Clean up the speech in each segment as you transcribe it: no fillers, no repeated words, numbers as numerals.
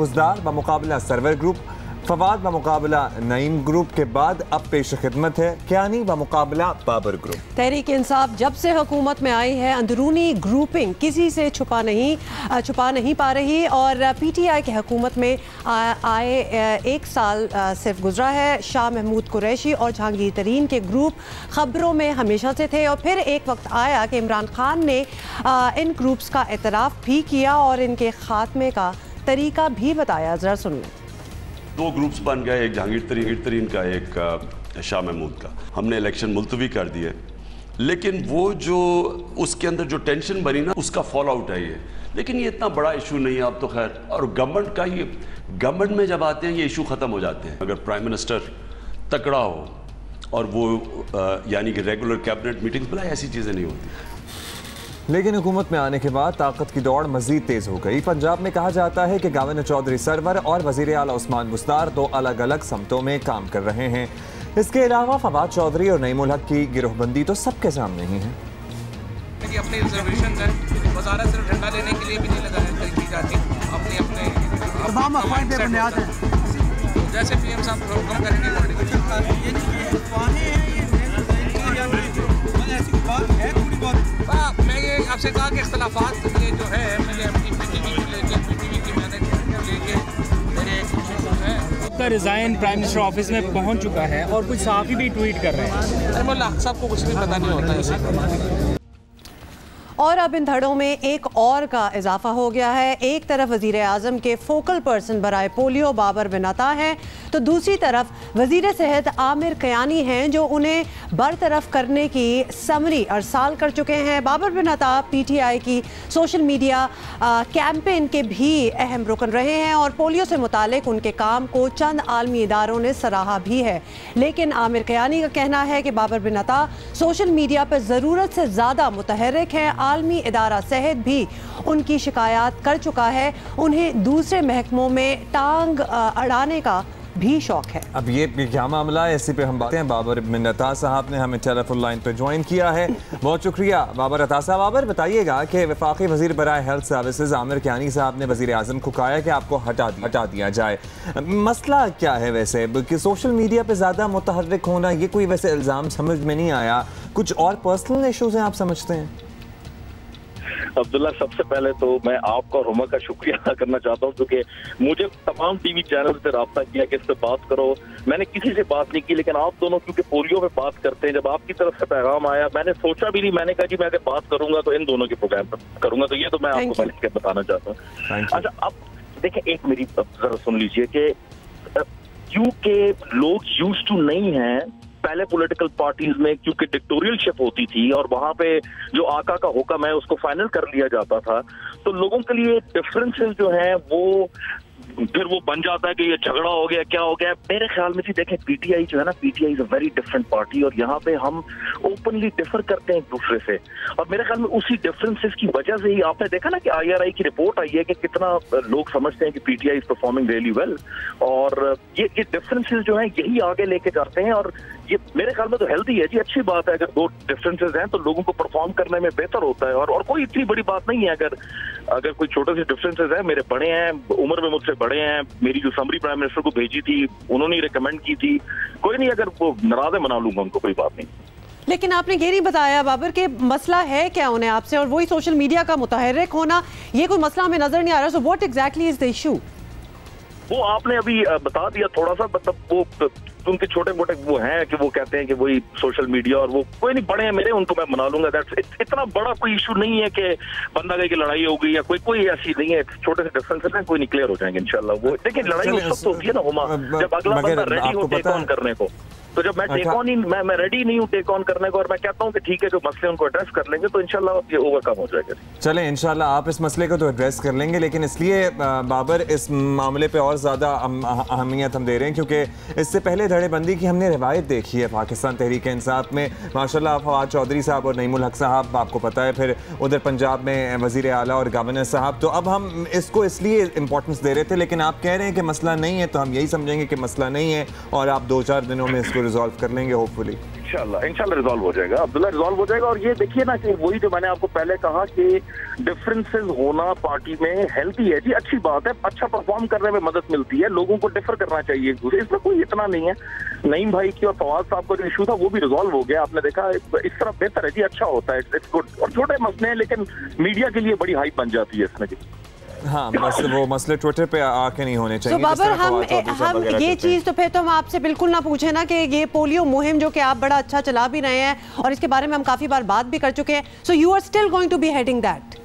बुज़दार बमुकाबला सरवर ग्रुप, फवाद बमुकाबला नईम ग्रुप के बाद अब पेश खिदमत है कियानी बमुकाबला बाबर ग्रुप। तहरीक इंसाफ जब से हुकूमत में आई है अंदरूनी ग्रुपिंग किसी से छुपा नहीं पा रही और PTI की हुकूमत में आए 1 साल सिर्फ गुजरा है। शाह महमूद कुरैशी और जहांगीर तरीन के ग्रुप खबरों में हमेशा से थे और फिर एक वक्त आया कि इमरान खान ने इन ग्रुप्स का एतराफ़ भी किया और इनके खात्मे का तरीका भी बताया। ज़रा सुनिए। 2 ग्रुप्स बन गए, एक जहांगीर तरीन का, एक शाह महमूद का। हमने इलेक्शन मुलतवी कर दिए, लेकिन वो जो उसके अंदर जो टेंशन बनी ना उसका फॉल आउट है ये। लेकिन ये इतना बड़ा इशू नहीं है अब तो खैर, और गवर्नमेंट में जब आते हैं ये इशू ख़त्म हो जाते हैं। अगर प्राइम मिनिस्टर तकड़ा हो और वो यानी कि रेगुलर कैबिनेट मीटिंग्स बुलाए, ऐसी चीज़ें नहीं होती। लेकिन हुकूमत में आने के बाद ताकत की दौड़ मजीद तेज हो गई। पंजाब में कहा जाता है कि गवर्नर चौधरी सरवर और वजीर आला उस्मान बुज़दार 2 अलग अलग समतों में काम कर रहे हैं। इसके अलावा फवाद चौधरी और नईमुल हक की गिरोहबंदी तो सबके सामने ही है। अपने रिजर्वेशन है, वज़ारत सिर्फ झंडा लेने के लिए भी नहीं लगाया की जाती, अपने जैसे PM साहब हुक्म करेंगे। मैं ये आपसे कहा कि इख्तलाफात ये जो है मैंने अपनी PTV की मैनेजमेंट लेके मेरे का रिज़ाइन प्राइम मिनिस्टर ऑफिस में पहुंच चुका है और कुछ सहाफ़ी भी ट्वीट कर रहे हैं। अल्लाह सबको कुछ भी पता नहीं होता है। और अब इन धड़ों में एक और का इजाफा हो गया है। एक तरफ वज़ीर आज़म के फोकल पर्सन बराए पोलियो बाबर बिन अता हैं, तो दूसरी तरफ वज़ीर सेहत आमिर कियानी हैं जो उन्हें बरतरफ करने की समरी अरसाल कर चुके हैं। बाबर बिन अता PTI की सोशल मीडिया कैंपेन के भी अहम रुकन रहे हैं और पोलियो से मुतालिक उनके काम को चंद आलमी इदारों ने सराहा भी है। लेकिन आमिर कियानी का कहना है कि बाबर बिन अता सोशल मीडिया पर ज़रूरत से ज़्यादा मुतहर्रिक हैं। आलमी इदारा सेहत भी उनकी शिकायत कर चुका है। उन्हें दूसरे महकमों में टांग अड़ाने का भी शौक है। अब ये क्या मामला है, इसी पे हम बातें हैं। बाबर बिन अता साहब ने हमें टेलीफोन लाइन पे ज्वाइन किया है, बहुत शुक्रिया बाबर अता साहब। बाबर बताइएगा कि वफाकी वजीर बराए हेल्थ सर्विसेज आमिर कियानी साहब ने वजीर आज़म को कहा है कि आपको हटा दिया जाए। मसला क्या है वैसे कि सोशल मीडिया पे ज़्यादा मुतहर्रिक होना, ये कोई वैसे इल्ज़ाम समझ में नहीं आया, कुछ और पर्सनल इशूज़ हैं आप समझते हैं? अब्दुल्ला, सबसे पहले तो मैं आपका और हुमा का शुक्रिया अदा करना चाहता हूँ क्योंकि मुझे तमाम टीवी चैनल से रब्ता किया कि इससे बात करो। मैंने किसी से बात नहीं की, लेकिन आप दोनों क्योंकि पोलियो पे बात करते हैं, जब आपकी तरफ से पैगाम आया मैंने सोचा भी नहीं, मैंने कहा जी मैं अगर बात करूंगा तो इन दोनों के प्रोग्राम पर करूंगा। तो ये तो मैं आपको पहले बताना चाहता हूँ। अच्छा, अब देखिए, एक मेरी जरा सुन लीजिए कि क्योंकि लोग यूज्ड टू नहीं है पहले पॉलिटिकल पार्टीज में, क्योंकि डिक्टोरियलशिप होती थी और वहां पे जो आका का हुक्म है उसको फाइनल कर लिया जाता था, तो लोगों के लिए डिफरेंसेस जो हैं वो फिर वो बन जाता है कि ये झगड़ा हो गया, क्या हो गया। मेरे ख्याल में जी देखें, PTI जो है ना, PTI is a very different party और यहाँ पे हम ओपनली डिफर करते हैं एक दूसरे से, और मेरे ख्याल में उसी डिफरेंसेस की वजह से ही आपने देखा ना कि IRI की रिपोर्ट आई है कि कितना लोग समझते हैं कि PTI is performing really well, और ये डिफरेंसेस जो है यही आगे लेके जाते हैं और ये मेरे ख्याल में तो हेल्दी है जी, अच्छी बात है। अगर 2 डिफरेंसेस हैं तो लोगों को परफॉर्म करने में बेहतर होता है और कोई इतनी बड़ी बात नहीं है। अगर कोई छोटे से डिफरेंसेस हैं, मेरे बड़े हैं, उम्र में मुझसे बड़े हैं, मेरी जो समरी प्राइम मिनिस्टर को भेजी थी उन्होंने रिकमेंड की थी, कोई नहीं, अगर वो नाराज है मना लूंगा उनको, कोई बात नहीं। लेकिन आपने ये नहीं बताया बाबर के मसला है क्या उन्हें आपसे, और वही सोशल मीडिया का मुतहर्रिक होना, ये कोई मसला हमें नजर नहीं आ रहा। So what exactly is the issue? वो आपने अभी बता दिया थोड़ा सा, मतलब वो उनके छोटे मोटे वो हैं कि वो कहते हैं कि वही सोशल मीडिया, और वो कोई नहीं, बड़े हैं मेरे, उनको मैं मना लूंगा। इतना बड़ा कोई इशू नहीं है कि बंदा गई की लड़ाई होगी या कोई ऐसी नहीं है। छोटे से डिफरेंसेस हैं, कोई नहीं, क्लियर हो जाएंगे इंशाल्लाह। वो देखिए, लड़ाई उस वक्त होती है ना हुमा, जब अगला बंदा रेडी हो टेक ऑन करने को। तो जब मैं टेक ऑन ही मैं रेडी नहीं हूँ टेक ऑन करने को, और मैं कहता हूँ कि ठीक है जो मसले उनको एड्रेस कर लेंगे तो इंशाल्लाह ये ओवरकम हो जाएगा। चलें, इंशाल्लाह आप इस मसले को तो एड्रेस कर लेंगे, लेकिन इसलिए बाबर इस मामले पे और ज़्यादा अहमियत हम दे रहे हैं क्योंकि इससे पहले धड़ेबंदी की हमने रिवायत देखी है पाकिस्तान तहरीक इंसाफ में। माशाल्लाह फवाद चौधरी साहब और नईमुल हक साहब आपको पता है, फिर उधर पंजाब में वज़ीर आला और गवर्नर साहब। तो अब हम इसको इसलिए इंपॉर्टेंस दे रहे थे, लेकिन आप कह रहे हैं कि मसला नहीं है, तो हम यही समझेंगे कि मसला नहीं है और आप 2-4 दिनों में इसको रिजॉल्व कर लेंगे होपफुली। इंशाल्लाह रिजॉल्व हो जाएगा अब्दुल्ला, रिजॉल्व हो जाएगा। और ये देखिए ना कि वही जो मैंने आपको पहले कहा कि डिफरेंसेस होना पार्टी में हेल्थी है जी, अच्छी बात है, अच्छा परफॉर्म करने में मदद मिलती है, लोगों को डिफर करना चाहिए एक दूसरे, इसमें कोई इतना नहीं है। नईम भाई की और फवाद साहब का जो इशू था वो भी रिजॉल्व हो गया, आपने देखा, इस तरह बेहतर है जी, अच्छा होता है, इट्स गुड। और छोटे मसले हैं लेकिन मीडिया के लिए बड़ी हाइप बन जाती है इसमें। हाँ, बस वो मसले ट्विटर पे आके नहीं होने चाहिए। तो बाबर हम ये चीज तो फिर तो हम आपसे बिल्कुल ना पूछे ना कि ये पोलियो मुहिम जो कि आप बड़ा अच्छा चला भी रहे हैं और इसके बारे में हम काफी बार बात भी कर चुके हैं, so you are still going to be heading that?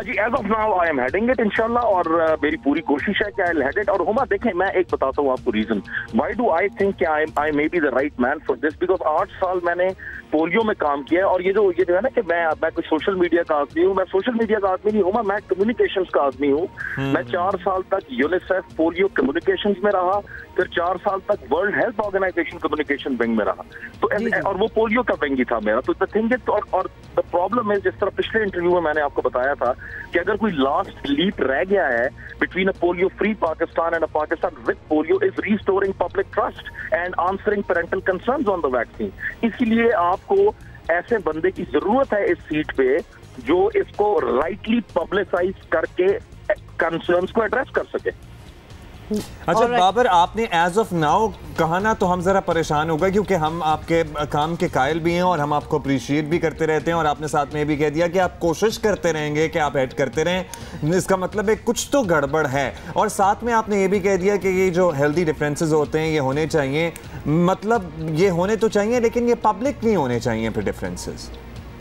जी as of now I am heading it इंशाल्लाह, और मेरी पूरी कोशिश है कि आई विल हेड इट। और हुमा देखें, मैं एक बताता हूँ आपको reason why do I think I may be the right man for this, because 8 साल मैंने पोलियो में काम किया है। और ये जो है ना कि मैं कोई सोशल मीडिया का आदमी हूँ, मैं सोशल मीडिया का आदमी नहीं हूँ, मैं कम्युनिकेशंस का आदमी हूँ। मैं 4 साल तक यूनिसेफ पोलियो कम्युनिकेशंस में रहा, फिर 4 साल तक World Health Organization communication wing में रहा, तो और वो पोलियो का विंग ही था मेरा। तो द थिंग इज, और द प्रॉब्लम है, जिस तरह पिछले इंटरव्यू में मैंने आपको बताया था कि अगर कोई लास्ट लीप रह गया है between a polio free Pakistan and a Pakistan with polio is restoring public trust and answering parental concerns on the vaccine. इसीलिए आपको ऐसे बंदे की जरूरत है इस सीट पे जो इसको राइटली पब्लिसाइज करके कंसर्न्स को एड्रेस कर सके। अच्छा बाबर, आपने एज ऑफ नाउ कहा ना, तो हम जरा परेशान हो गए क्योंकि हम आपके काम के कायल भी हैं और हम आपको अप्रिशिएट भी करते रहते हैं, और आपने साथ में भी कह दिया कि आप कोशिश करते रहेंगे कि आप हेड करते रहें, इसका मतलब है कुछ तो गड़बड़ है। और साथ में आपने ये भी कह दिया कि ये जो हेल्दी डिफरेंसेस होते हैं ये होने चाहिए, मतलब ये होने तो चाहिए लेकिन ये पब्लिक नहीं होने चाहिए फिर डिफरेंसेस।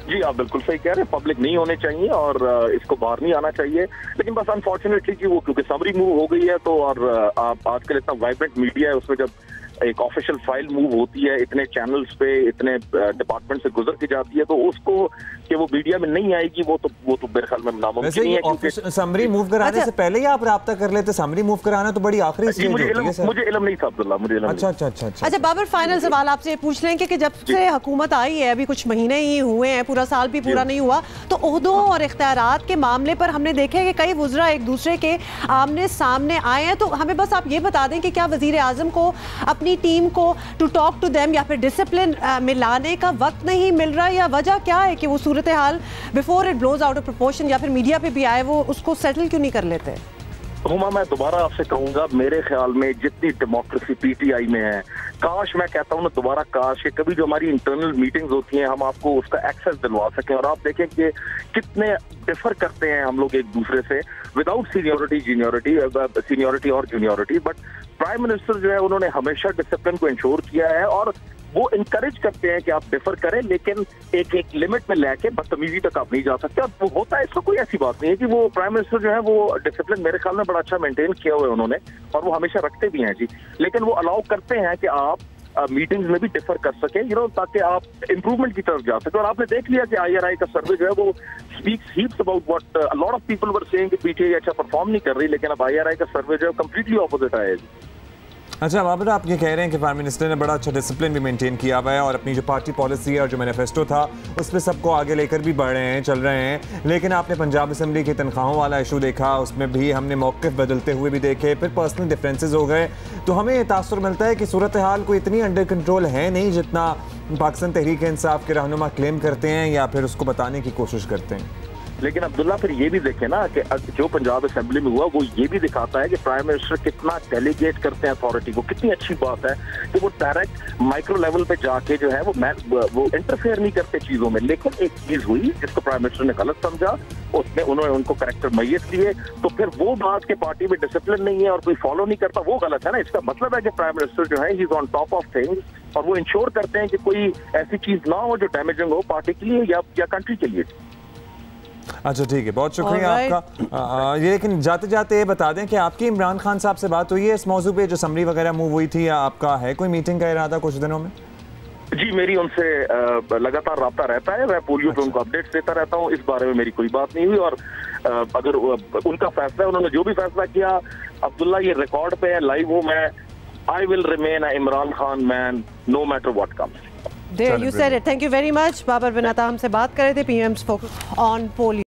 जी आप बिल्कुल सही कह रहे हैं, पब्लिक नहीं होने चाहिए और इसको बाहर नहीं आना चाहिए। लेकिन बस अनफॉर्चुनेटली कि वो क्योंकि समरी मूव हो गई है, तो और आप आजकल इतना वाइब्रेंट मीडिया है, उसमें जब एक ऑफिशियल फाइल मूव होती है, इतने चैनल्स पे इतने डिपार्टमेंट से गुजर के जाती है, तो उसको कि वो मीडिया में नहीं आएगी वो तो मेरे ख्याल में नामुमकिन ही है। समरी मूव कराने से पहले ही आप राब्ता कर लेते, समरी मूव कराना तो बड़ी आखिरी स्टेज होती है सर। मुझे इल्म नहीं था अब्दुल्ला, मुझे इल्म। अच्छा बाबर, फाइनल सवाल आपसे पूछ लेंगे कि जब से हुकूमत आई है, अभी कुछ महीने ही हुए हैं, पूरा साल भी पूरा नहीं हुआ, तो ओहदों और इख्तियारात के मामले पर हमने देखे कि कई वुज़रा एक दूसरे के आमने सामने आए हैं। तो हमें बस आप ये बता दें कि क्या वज़ीर आज़म को अपनी टीम को टू टॉक टू देम या फिर डिसिप्लिन में लाने का वक्त नहीं मिल रहा, या वजह क्या है कि वो सूरत हाल before it blows out of proportion या फिर मीडिया पे भी आए वो उसको सेटल क्यों नहीं कर लेते? हुमा, मैं दोबारा आपसे कहूंगा, मेरे ख्याल में जितनी डेमोक्रेसी पीटीआई में है, काश, मैं कहता हूँ ना दोबारा काश, कि कभी जो हमारी इंटरनल मीटिंग्स होती हैं हम आपको उसका एक्सेस दिलवा सकें और आप देखें कि कितने डिफर करते हैं हम लोग एक दूसरे से विदाउट सीनियोरिटी और जूनियोरिटी। बट प्राइम मिनिस्टर जो है उन्होंने हमेशा डिसिप्लिन को इंश्योर किया है और वो इनकरेज करते हैं कि आप डिफर करें, लेकिन एक लिमिट में लेके बदतमीजी तक आप नहीं जा सकते। और वो होता है, इसका कोई ऐसी बात नहीं है कि वो प्राइम मिनिस्टर जो है वो डिसिप्लिन मेरे ख्याल में बड़ा अच्छा मेंटेन किया हुआ है उन्होंने, और वो हमेशा रखते भी हैं जी। लेकिन वो अलाउ करते हैं कि आप मीटिंग्स में भी डिफर कर सके, ताकि आप इंप्रूवमेंट की तरफ जा सके। और आपने देख लिया कि IRI का सर्वे जो है वो speaks heaps about what a lot of people were saying कि पीटीआई अच्छा परफॉर्म नहीं कर रही, लेकिन अब IRI का सर्वे जो है कंप्लीटली ऑपोजिट आया है। अच्छा बाबर, आप ये कह रहे हैं कि प्राइम मिनिस्टर ने बड़ा अच्छा डिसिप्लिन भी मेंटेन किया हुआ है और अपनी जो पार्टी पॉलिसी है और जो मैनिफेस्टो था उस पर सबको आगे लेकर भी बढ़ रहे हैं, चल रहे हैं। लेकिन आपने पंजाब असम्बली की तनख्वाहों वाला इशू देखा, उसमें भी हमने मौक़िफ़ बदलते हुए भी देखे, फिर पर्सनल डिफरेंसेस हो गए। तो हमें ये तासुर मिलता है कि सूरत हाल कोई इतनी अंडर कंट्रोल है नहीं जितना पाकिस्तान तहरीक इंसाफ के रहनुमा क्लेम करते हैं या फिर उसको बताने की कोशिश करते हैं। लेकिन अब्दुल्ला फिर ये भी देखे ना कि जो पंजाब असेंबली में हुआ वो ये भी दिखाता है कि प्राइम मिनिस्टर कितना डेलीगेट करते हैं अथॉरिटी को। कितनी अच्छी बात है कि वो डायरेक्ट माइक्रो लेवल पे जाके जो है वो इंटरफेयर नहीं करते चीजों में। लेकिन एक चीज हुई जिसको प्राइम मिनिस्टर ने गलत समझा, उसमें उन्होंने उनको करेक्टर मैयत लिए, तो फिर वो बात के पार्टी में डिसिप्लिन नहीं है और कोई फॉलो नहीं करता, वो गलत है ना। इसका मतलब है कि प्राइम मिनिस्टर जो है he is on top of things और वो इंश्योर करते हैं कि कोई ऐसी चीज ना हो जो डैमेजिंग हो पार्टी के लिए या कंट्री के लिए। अच्छा ठीक है, बहुत शुक्रिया आपका। ये लेकिन जाते जाते ये बता दें कि आपकी इमरान खान साहब से बात हुई है इस मौजू पे, जो समरी वगैरह मूव हुई थी, या आपका है कोई मीटिंग का इरादा कुछ दिनों में? जी मेरी उनसे लगातार राब्ता रहता है, मैं पोलियो पे उनको अपडेट्स देता रहता हूँ। इस बारे में मेरी कोई बात नहीं हुई और अगर उनका फैसला, उन्होंने जो भी फैसला किया अब्दुल्ला, ये रिकॉर्ड पे है, लाइव हूँ मैं, I will remain a Imran Khan man no matter what comes. There you said it. Thank you very much. Babar bin Ata हमसे बात कर रहे थे, PM's Focus on Polio।